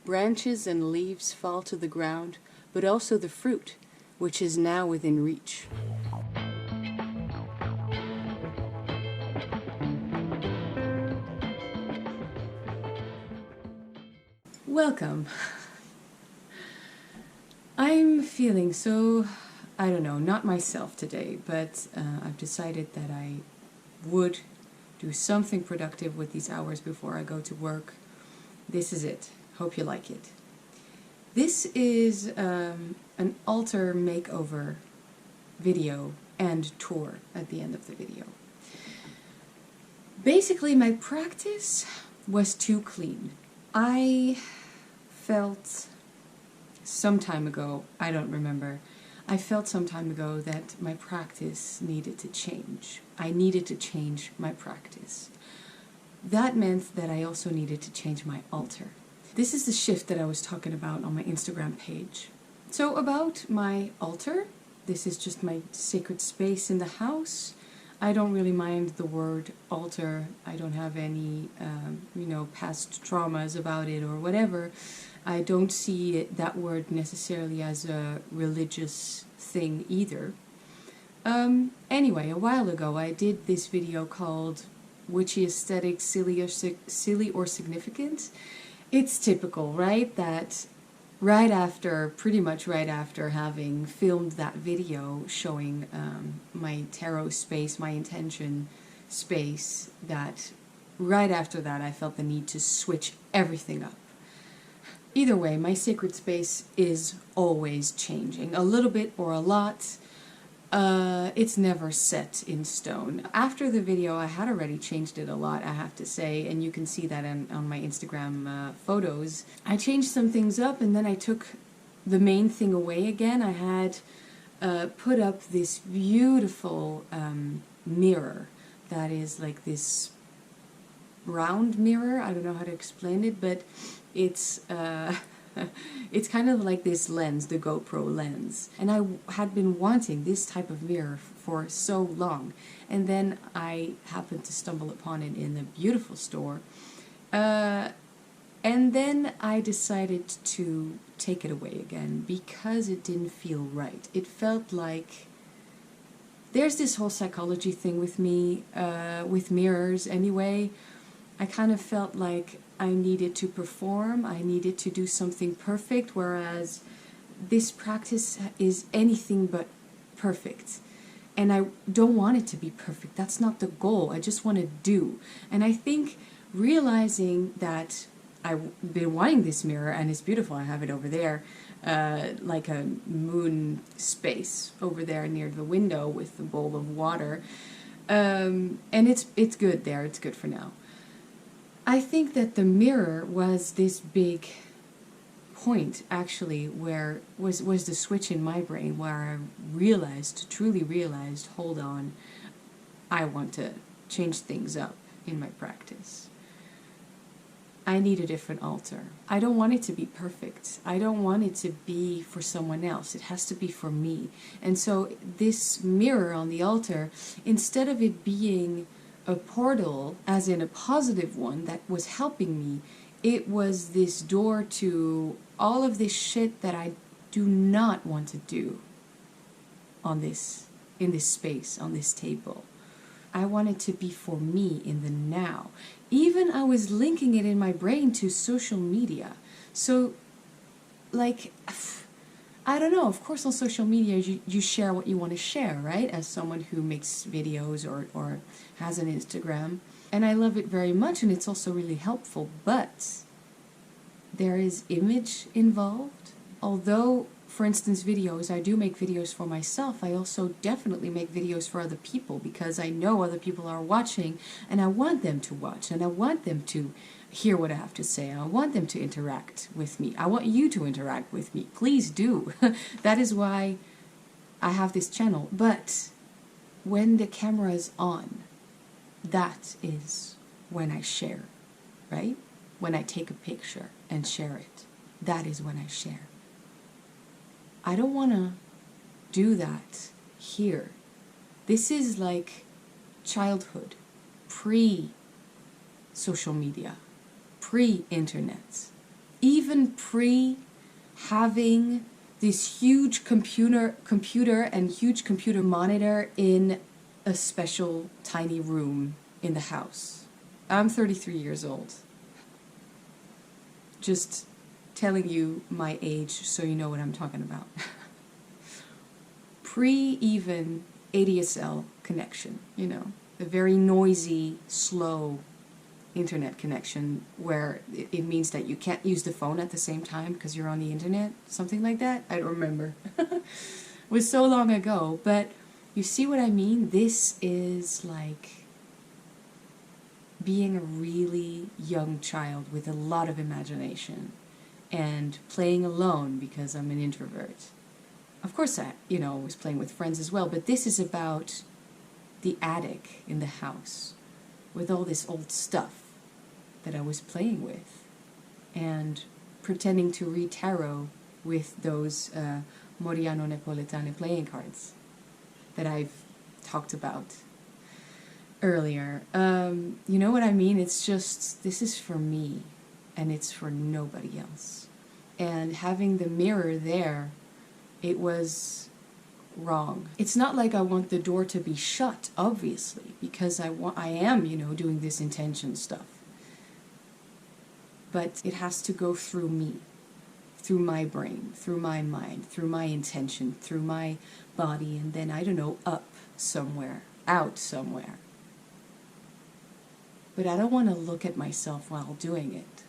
Branches and leaves fall to the ground, but also the fruit, which is now within reach. Welcome. I'm feeling so, I don't know, not myself today, but I've decided that I would do something productive with these hours before I go to work. This is it. Hope you like it. This is an altar makeover video and tour at the end of the video. Basically, my practice was too clean. I felt some time ago, I don't remember, I felt some time ago that my practice needed to change. I needed to change my practice. That meant that I also needed to change my altar. This is the shift that I was talking about on my Instagram page. So about my altar, this is just my sacred space in the house. I don't really mind the word altar. I don't have any, past traumas about it or whatever. I don't see that word necessarily as a religious thing either. Anyway, a while ago I did this video called Witchy Aesthetic, Silly or Significant. It's typical, right? That pretty much right after having filmed that video showing my tarot space, my intention space, that right after that I felt the need to switch everything up. Either way, my sacred space is always changing, a little bit or a lot. It's never set in stone. After the video, I had already changed it a lot, I have to say, and you can see that on my Instagram photos. I changed some things up, and then I took the main thing away again. I had put up this beautiful mirror that is like this round mirror. I don't know how to explain it, but it's it's kind of like this lens, the GoPro lens. And I had been wanting this type of mirror for so long. And then I happened to stumble upon it in a beautiful store. And then I decided to take it away again because it didn't feel right. It felt like there's this whole psychology thing with me, with mirrors anyway. I kind of felt like I needed to perform, I needed to do something perfect, whereas this practice is anything but perfect. And I don't want it to be perfect. That's not the goal. I just want to do. And I think realizing that I've been wanting this mirror, and it's beautiful, I have it over there, like a moon space over there near the window with the bowl of water. And it's good there, it's good for now. I think that the mirror was this big point, actually, where was the switch in my brain where I truly realized, hold on, I want to change things up in my practice. I need a different altar. I don't want it to be perfect. I don't want it to be for someone else. It has to be for me. And so this mirror on the altar, instead of it being a portal, as in a positive one that was helping me, it was this door to all of this shit that I do not want to do in this space, on this table. I want it to be for me in the now. Even I was linking it in my brain to social media. So, like, I don't know, of course on social media you share what you want to share, right? As someone who makes videos or has an Instagram. And I love it very much, and it's also really helpful, but there is image involved. Although, for instance, videos, I do make videos for myself, I also definitely make videos for other people because I know other people are watching, and I want them to watch, and I want them to hear what I have to say. I want them to interact with me. I want you to interact with me. Please do. That is why I have this channel. But when the camera is on, that is when I share, right? When I take a picture and share it, that is when I share. I don't want to do that here. This is like childhood, pre-social media, pre-internet. even pre having this huge computer and huge computer monitor in a special tiny room in the house. I'm 33 years old. Just telling you my age so you know what I'm talking about. Pre even ADSL connection, you know, the very noisy, slow internet connection where it means that you can't use the phone at the same time because you're on the internet, something like that. I don't remember. It was so long ago, but you see what I mean? This is like being a really young child with a lot of imagination and playing alone because I'm an introvert. Of course I, was playing with friends as well, but this is about the attic in the house with all this old stuff that I was playing with and pretending to read tarot with those Moriano Napoletane playing cards that I've talked about earlier. You know what I mean? It's just, this is for me and it's for nobody else. And having the mirror there, it was wrong. It's not like I want the door to be shut, obviously, because I am, doing this intention stuff. But it has to go through me, through my brain, through my mind, through my intention, through my body, and then, I don't know, up somewhere, out somewhere. But I don't want to look at myself while doing it,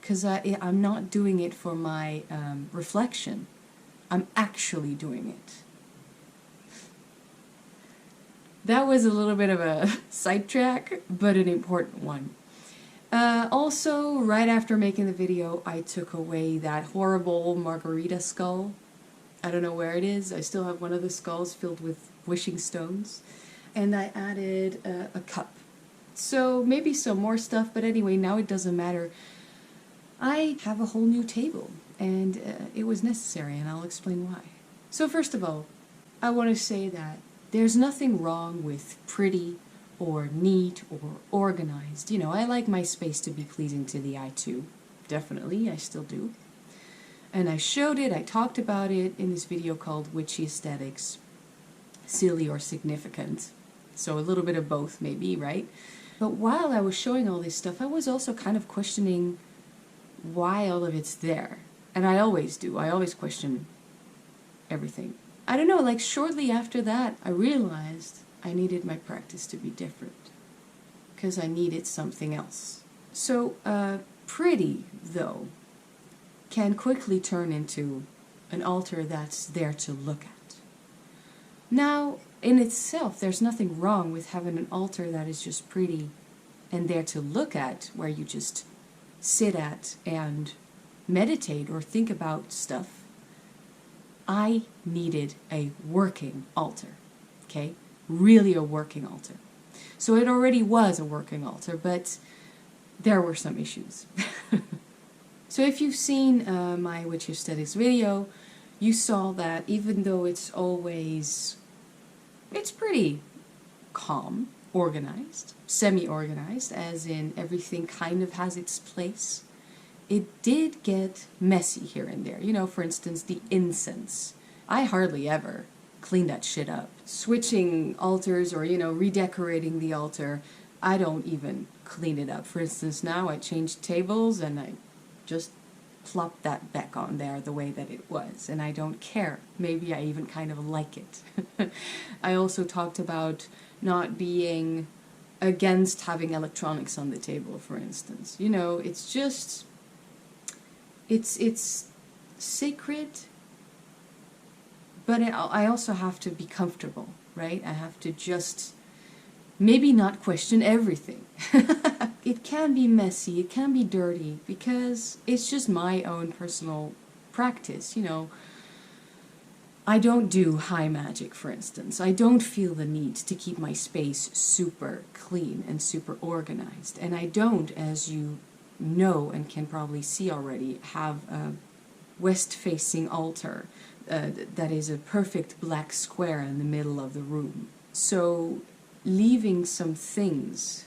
because I'm not doing it for my reflection. I'm actually doing it. That was a little bit of a sidetrack, but an important one. Also, right after making the video, I took away that horrible margarita skull. I don't know where it is. I still have one of the skulls filled with wishing stones. And I added a cup. So maybe some more stuff, but anyway, now it doesn't matter. I have a whole new table, and it was necessary, and I'll explain why. So first of all, I want to say that there's nothing wrong with pretty or neat or organized. I like my space to be pleasing to the eye too. Definitely, I still do. And I showed it, I talked about it in this video called Witchy Aesthetics, Silly or Significant. So a little bit of both maybe, right? But while I was showing all this stuff, I was also kind of questioning why all of it's there. And I always do. I always question everything. I don't know, like shortly after that, I realized I needed my practice to be different because I needed something else. So, pretty, though, can quickly turn into an altar that's there to look at. Now, in itself, there's nothing wrong with having an altar that is just pretty and there to look at, where you just sit at and meditate or think about stuff. I needed a working altar, okay? Really a working altar. So it already was a working altar, but there were some issues. So if you've seen my Witchy Aesthetics video, you saw that even though it's pretty calm, organized, semi-organized, as in everything kind of has its place, it did get messy here and there. For instance, the incense. I hardly ever clean that shit up. Switching altars or, redecorating the altar, I don't even clean it up. For instance, now I changed tables and I just plop that back on there the way that it was, and I don't care. Maybe I even kind of like it. I also talked about not being against having electronics on the table, for instance. It's just, it's sacred, but I also have to be comfortable, right? I have to just maybe not question everything. It can be messy, it can be dirty, because it's just my own personal practice, I don't do high magic, for instance. I don't feel the need to keep my space super clean and super organized. And I don't, as you know and can probably see already, have a west-facing altar that is a perfect black square in the middle of the room. So leaving some things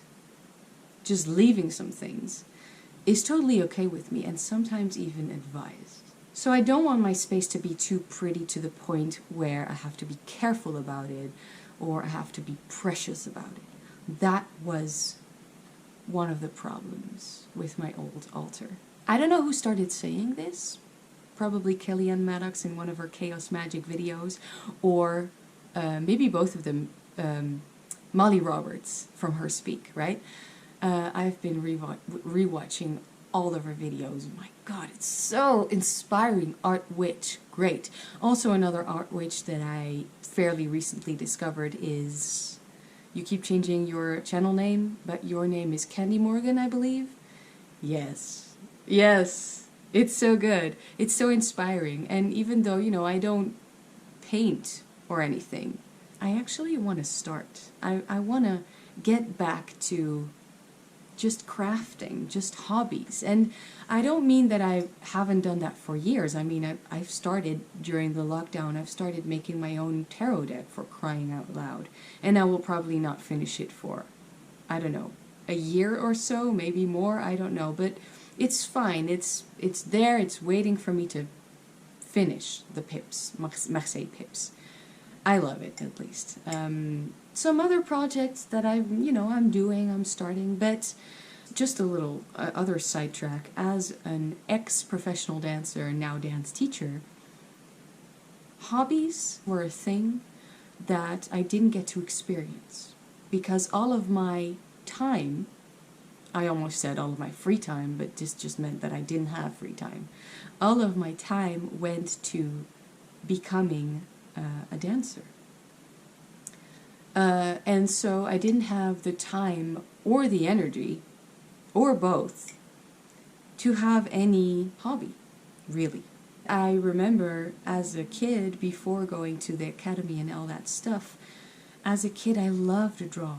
is totally okay with me and sometimes even advised. So I don't want my space to be too pretty to the point where I have to be careful about it or I have to be precious about it. That was one of the problems with my old altar. I don't know who started saying this. Probably Kellyanne Maddox in one of her Chaos Magic videos, or maybe both of them, Molly Roberts from Her Speak, right? I've been rewatching all of her videos. My God, it's so inspiring. Art witch, great. Also another art witch that I fairly recently discovered is, you keep changing your channel name, but your name is Candy Morgan, I believe? Yes. Yes. It's so good. It's so inspiring. And even though, you know, I don't paint or anything, I actually want to start. I want to get back to just crafting, just hobbies. And I don't mean that I haven't done that for years. I mean, I've started during the lockdown. I've started making my own tarot deck, for crying out loud. And I will probably not finish it for, I don't know, a year or so, maybe more, I don't know. But it's fine. It's there. It's waiting for me to finish the pips, Marseille pips. I love it, at least. Some other projects that I'm starting, but just a little other sidetrack. As an ex-professional dancer and now dance teacher, hobbies were a thing that I didn't get to experience because all of my time, I almost said all of my free time, but this just meant that I didn't have free time. All of my time went to becoming a dancer. And so I didn't have the time or the energy, or both, to have any hobby, really. I remember as a kid, before going to the academy and all that stuff, as a kid I loved to draw.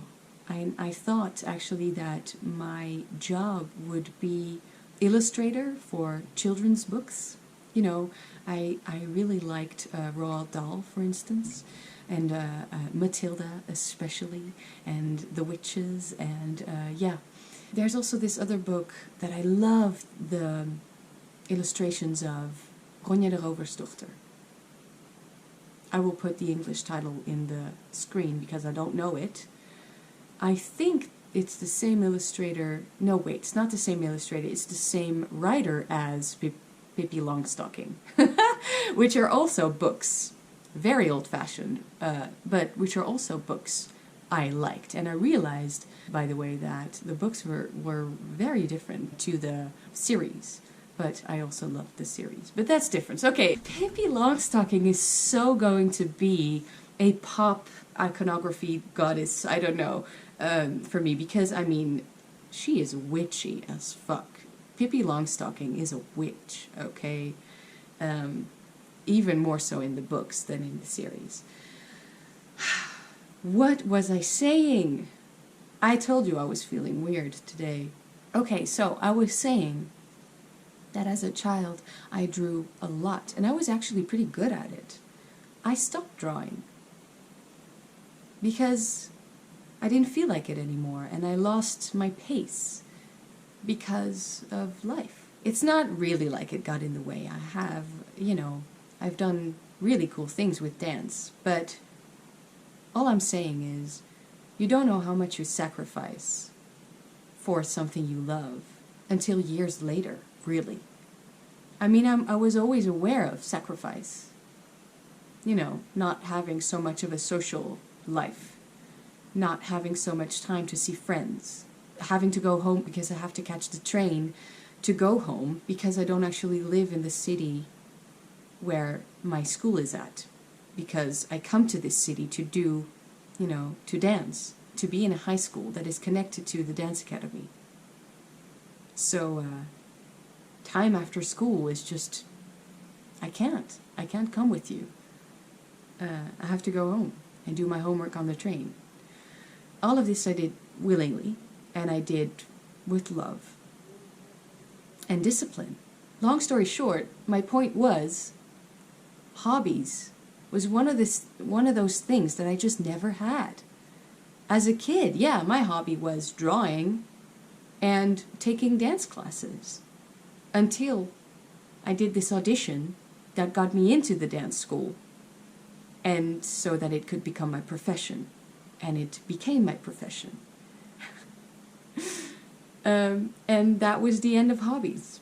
I thought actually that my job would be illustrator for children's books. You know, I really liked Roald Dahl, for instance, and Matilda especially, and The Witches, and yeah. There's also this other book that I loved the illustrations of, Ronja de Roversdochter. I will put the English title in the screen because I don't know it. I think it's the same illustrator. No, wait, it's not the same illustrator. It's the same writer as Pippi Longstocking, which are also books, very old-fashioned, but which are also books I liked. And I realized, by the way, that the books were very different to the series, but I also loved the series. But that's different. Okay, Pippi Longstocking is so going to be a pop iconography goddess, I don't know, for me, because, I mean, she is witchy as fuck. Pippi Longstocking is a witch, okay? Even more so in the books than in the series. What was I saying? I told you I was feeling weird today. Okay, so I was saying that as a child I drew a lot, and I was actually pretty good at it. I stopped drawing because I didn't feel like it anymore, and I lost my pace because of life. It's not really like it got in the way. I have, you know, I've done really cool things with dance, but all I'm saying is you don't know how much you sacrifice for something you love until years later, really. I mean, I was always aware of sacrifice. You know, not having so much of a social life, not having so much time to see friends, having to go home because I have to catch the train to go home because I don't actually live in the city where my school is at, because I come to this city to do, you know, to dance, to be in a high school that is connected to the dance academy. So, time after school is just, I can't come with you. I have to go home and do my homework on the train. All of this I did willingly, and I did with love and discipline. Long story short, my point was, hobbies was one of those things that I just never had. As a kid, yeah, my hobby was drawing, and taking dance classes until I did this audition that got me into the dance school, and so that it could become my profession. And it became my profession. And that was the end of Hobbies.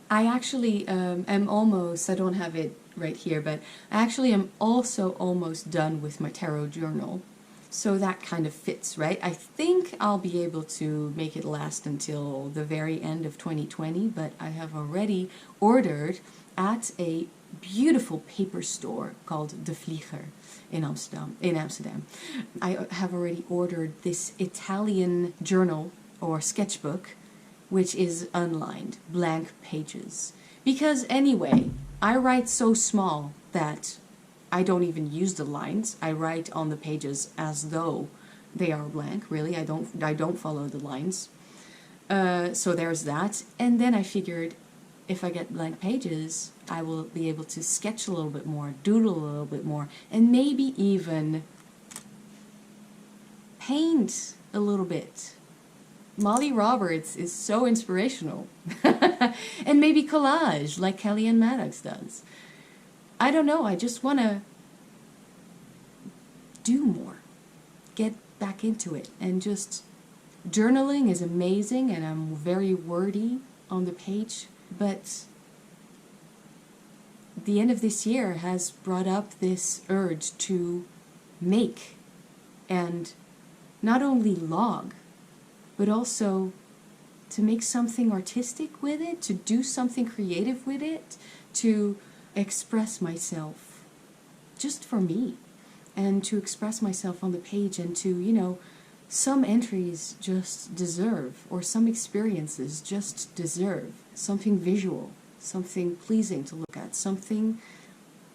I actually am almost, I don't have it right here, but I actually am also almost done with my tarot journal. So that kind of fits, right? I think I'll be able to make it last until the very end of 2020, but I have already ordered at a beautiful paper store called De Vlieger in Amsterdam. I have already ordered this Italian journal or sketchbook, which is unlined, blank pages. Because anyway, I write so small that I don't even use the lines. I write on the pages as though they are blank, really. I don't follow the lines. So there's that. And then I figured if I get blank pages, I will be able to sketch a little bit more, doodle a little bit more, and maybe even paint a little bit. Molly Roberts is so inspirational. And maybe collage, like Kellyanne Maddox does. I don't know, I just want to do more. Get back into it. And just journaling is amazing, and I'm very wordy on the page. But the end of this year has brought up this urge to make and not only log, but also to make something artistic with it, to do something creative with it, to express myself just for me, and to express myself on the page, and to, you know, some entries just deserve, or some experiences just deserve something visual, something pleasing to look at, something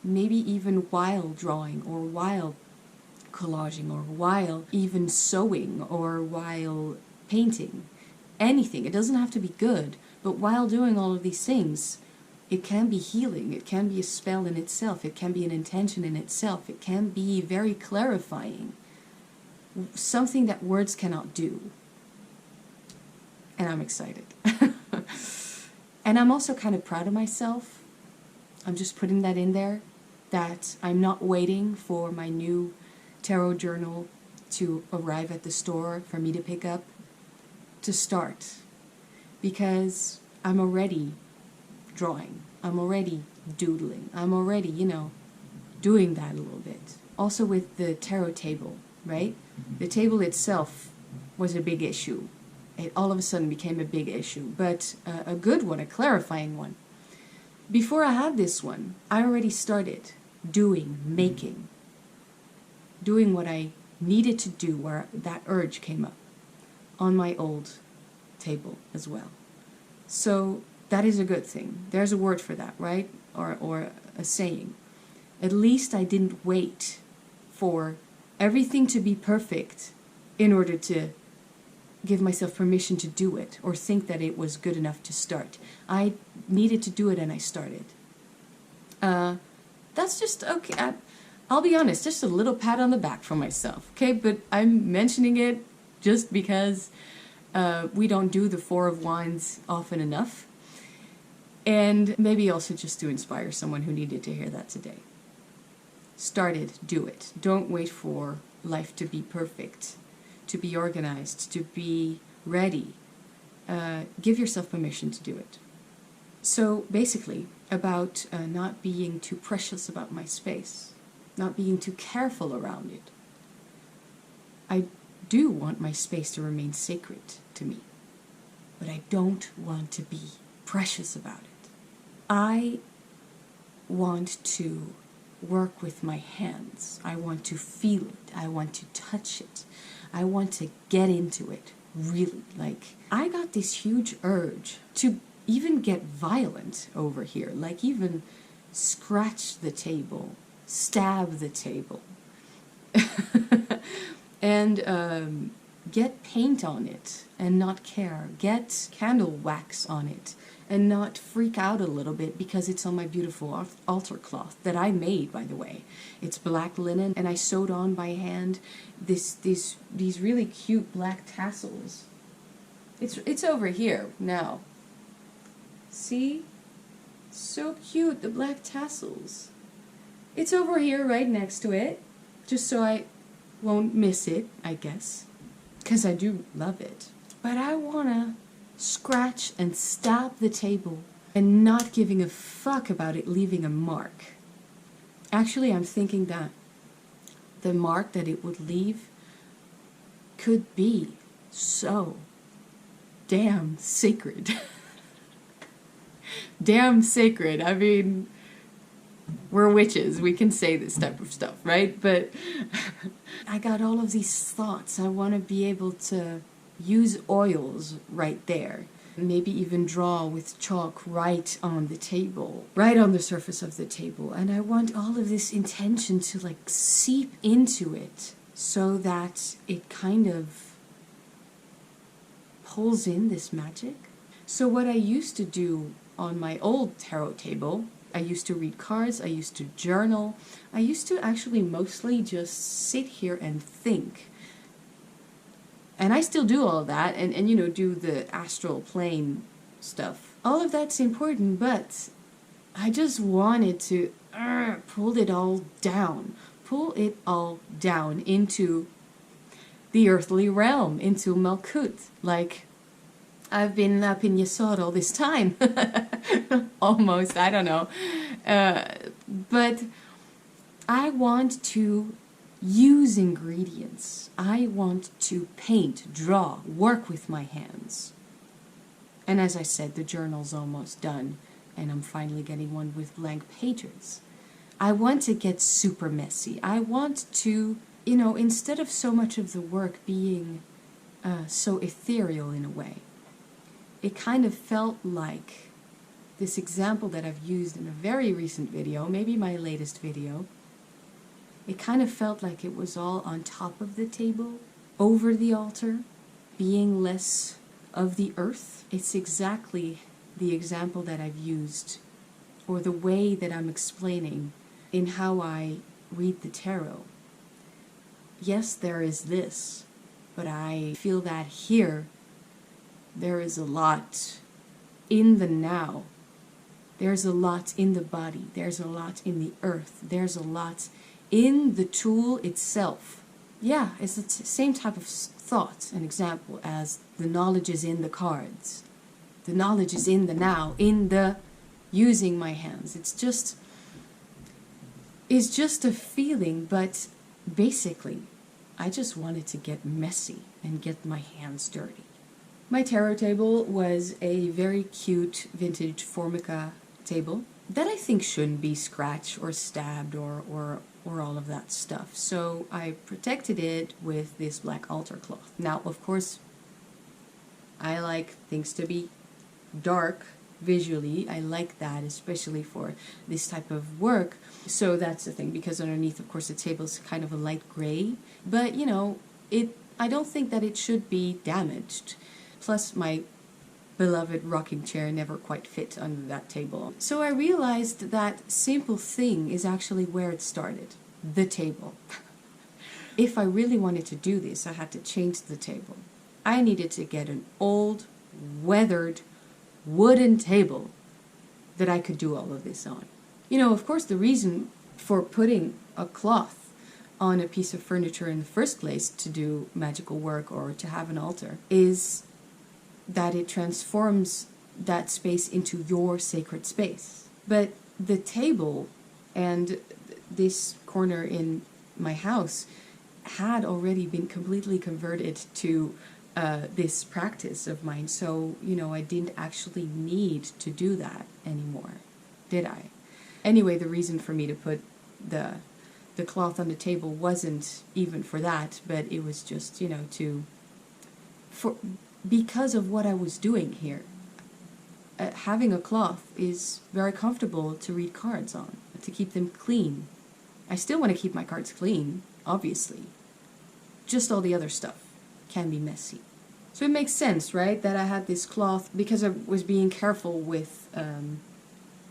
maybe even while drawing, or while collaging, or while even sewing, or while painting. Anything. It doesn't have to be good, but while doing all of these things, it can be healing, it can be a spell in itself, it can be an intention in itself, it can be very clarifying. Something that words cannot do. And I'm excited. And I'm also kind of proud of myself. I'm just putting that in there, that I'm not waiting for my new tarot journal to arrive at the store for me to pick up, to start. Because I'm already drawing. I'm already doodling. I'm already, you know, doing that a little bit. Also with the tarot table, right? The table itself was a big issue. It all of a sudden became a big issue, but a good one, a clarifying one. Before I had this one, I already started making, doing what I needed to do where that urge came up on my old table as well. So that is a good thing. There's a word for that, right? Or a saying. At least I didn't wait for everything to be perfect in order to give myself permission to do it, or think that it was good enough to start. I needed to do it, and I started. That's just, okay, I'll be honest, just a little pat on the back for myself, okay? But I'm mentioning it just because we don't do the Four of Wands often enough. And maybe also just to inspire someone who needed to hear that today. Started, do it. Don't wait for life to be perfect, to be organized, to be ready. Give yourself permission to do it. So basically, about not being too precious about my space, not being too careful around it. I do want my space to remain sacred to me, but I don't want to be precious about it. I want to work with my hands. I want to feel it. I want to touch it. I want to get into it, really. Like, I got this huge urge to even get violent over here, like even scratch the table, stab the table, and get paint on it and not care, get candle wax on it and not freak out a little bit because it's on my beautiful altar cloth that I made, by the way. It's black linen, and I sewed on by hand these really cute black tassels It's over here now. See? So cute, the black tassels. It's over here right next to it, just so I won't miss it, I guess. Because I do love it. But I wanna scratch and stab the table and not giving a fuck about it leaving a mark. Actually, I'm thinking that the mark that it would leave could be so damn sacred. Damn sacred. I mean, we're witches. We can say this type of stuff, right? But I got all of these thoughts. I want to be able to use oils right there. Maybe even draw with chalk right on the table, right on the surface of the table. And I want all of this intention to like seep into it so that it kind of pulls in this magic. So what I used to do on my old tarot table, I used to read cards, I used to journal, I used to actually mostly just sit here and think. And I still do all that, and you know, do the astral plane stuff. All of that's important, but I just wanted to pull it all down. Pull it all down into the earthly realm, into Malkut. Like, I've been up in Yesod all this time. Almost, I don't know. But I want to use ingredients. I want to paint, draw, work with my hands. And as I said, the journal's almost done, and I'm finally getting one with blank pages. I want to get super messy. I want to, you know, instead of so much of the work being so ethereal in a way, it kind of felt like this example that I've used in a very recent video, maybe my latest video. It kind of felt like it was all on top of the table, over the altar, being less of the earth. It's exactly the example that I've used, or the way that I'm explaining in how I read the tarot. Yes, there is this, but I feel that here there is a lot in the now. There's a lot in the body. There's a lot in the earth. There's a lot in the tool itself. Yeah, it's the same type of thought and example as the knowledge is in the cards. The knowledge is in the now, in the using my hands. It's just a feeling, but basically, I just wanted to get messy and get my hands dirty. My tarot table was a very cute vintage Formica table that I think shouldn't be scratched or stabbed or all of that stuff. So I protected it with this black altar cloth. Now, of course, I like things to be dark visually. I like that, especially for this type of work. So that's the thing, because underneath, of course, the table is kind of a light gray. But, you know, I don't think that it should be damaged. Plus, my beloved rocking chair never quite fit under that table. So I realized that simple thing is actually where it started. The table. If I really wanted to do this, I had to change the table. I needed to get an old, weathered, wooden table that I could do all of this on. You know, of course, the reason for putting a cloth on a piece of furniture in the first place to do magical work or to have an altar is that it transforms that space into your sacred space. But the table and this corner in my house had already been completely converted to this practice of mine. So, you know, I didn't actually need to do that anymore, did I? Anyway, the reason for me to put the cloth on the table wasn't even for that, but it was just, you know, because of what I was doing here. Having a cloth is very comfortable to read cards on, to keep them clean. I still want to keep my cards clean, obviously. Just all the other stuff can be messy. So it makes sense, right, that I had this cloth because I was being careful with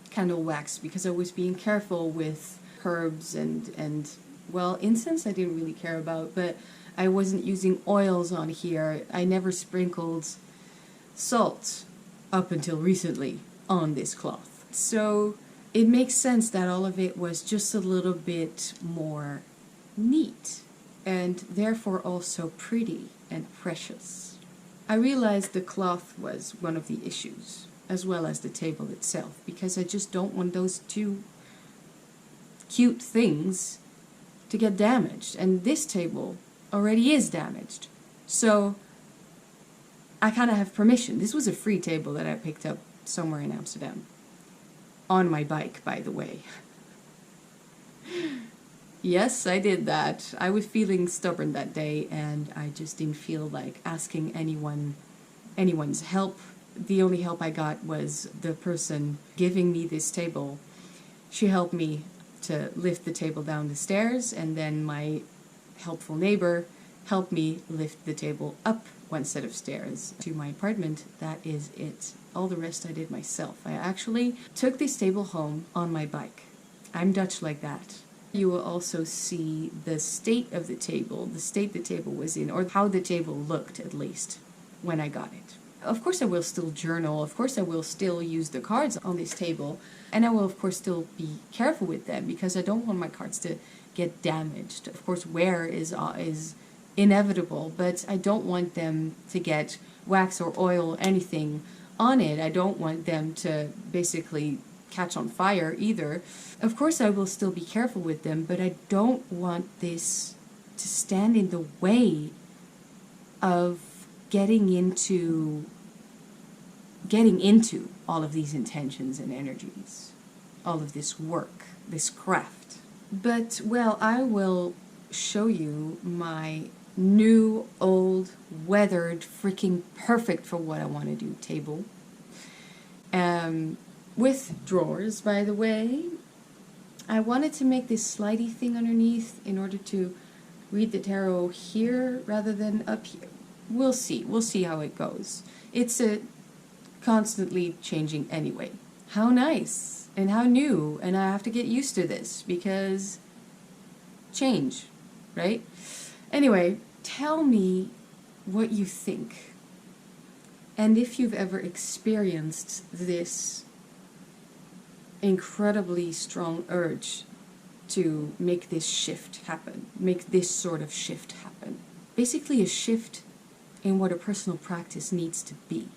candle wax, because I was being careful with herbs and well, incense I didn't really care about, but I wasn't using oils on here. I never sprinkled salt up until recently on this cloth. So it makes sense that all of it was just a little bit more neat and therefore also pretty and precious. I realized the cloth was one of the issues, as well as the table itself, because I just don't want those two cute things to get damaged, and this table already is damaged. So I kind of have permission. This was a free table that I picked up somewhere in Amsterdam. On my bike, by the way. Yes, I did that. I was feeling stubborn that day, and I just didn't feel like asking anyone's help. The only help I got was the person giving me this table. She helped me to lift the table down the stairs, and then my helpful neighbor helped me lift the table up one set of stairs to my apartment. That is it. All the rest I did myself. I actually took this table home on my bike. I'm Dutch like that. You will also see the state of the table was in, or how the table looked at least when I got it. Of course I will still journal, of course I will still use the cards on this table, and I will of course still be careful with them because I don't want my cards to get damaged. Of course wear is inevitable, but I don't want them to get wax or oil or anything on it. I don't want them to basically catch on fire either. Of course I will still be careful with them, but I don't want this to stand in the way of getting into all of these intentions and energies, all of this work, this craft. But, well, I will show you my new, old, weathered, freaking perfect for what I want to do table. With drawers, by the way. I wanted to make this slidey thing underneath in order to read the tarot here rather than up here. We'll see how it goes. It's constantly changing anyway. How nice and how new, and I have to get used to this because change, right? Anyway, tell me what you think, and if you've ever experienced this incredibly strong urge to make this shift happen, make this sort of shift happen. Basically a shift in what a personal practice needs to be.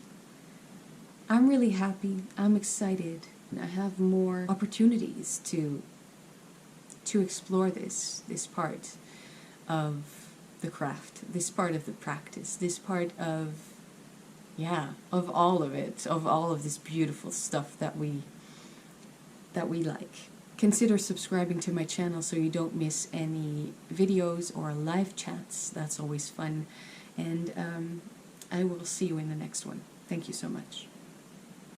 I'm really happy, I'm excited, and I have more opportunities to explore this part of the craft, this part of the practice, this part of all of it, of all of this beautiful stuff that we like. Consider subscribing to my channel so you don't miss any videos or live chats. That's always fun. And I will see you in the next one. Thank you so much.